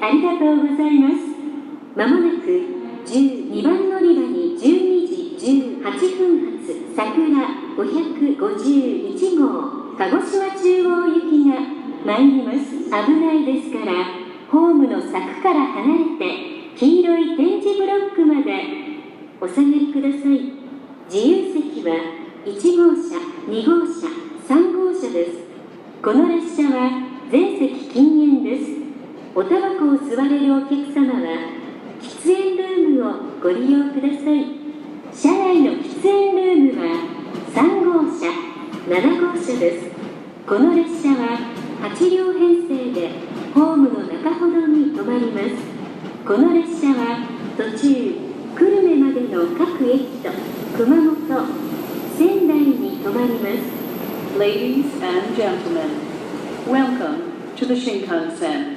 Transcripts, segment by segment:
ありがとうございます。まもなく12番乗り場に12時18分発桜551号鹿児島中央行きが参ります。危ないですから、ホームの柵から離れて黄色い点字ブロックまでお下がりください。自由席は1号車、2号車、3号車です。この列車は全席禁煙です。おタバコを吸われるお客様は喫煙ルームをご利用ください。車内の喫煙ルームは3号車、7号車です。この列車は8両編成でホームの中ほどに止まります。この列車は途中久留米までの各駅と熊本、仙台に止まります。Ladies and gentlemen, welcome to the Shinkansen,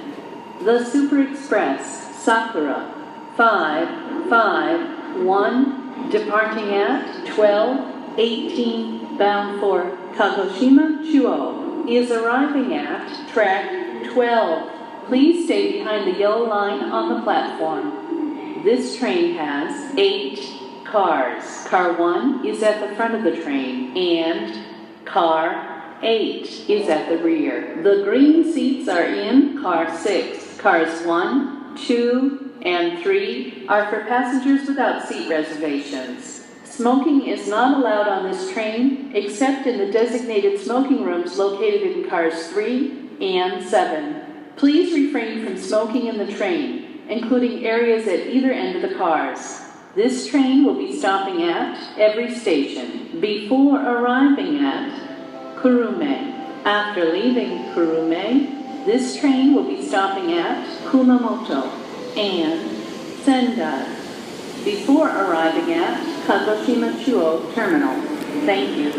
the Super Express Sakura 551, departing at 12:18, bound for Kagoshima Chuo, is arriving at track 12. Please stay behind the yellow line on the platform. This train has 8 cars. Car 1 is at the front of the train, and Car 8 is at the rear. The green seats are in Car 6. Cars 1, 2, and 3 are for passengers without seat reservations. Smoking is not allowed on this train except in the designated smoking rooms located in Cars 3 and 7. Please refrain from smoking in the train, including areas at either end of the cars. This train will be stopping at every station before arriving at Kurume. After leaving Kurume, this train will be stopping at Kumamoto and Sendai before arriving at Kagoshima Chuo Terminal. Thank you.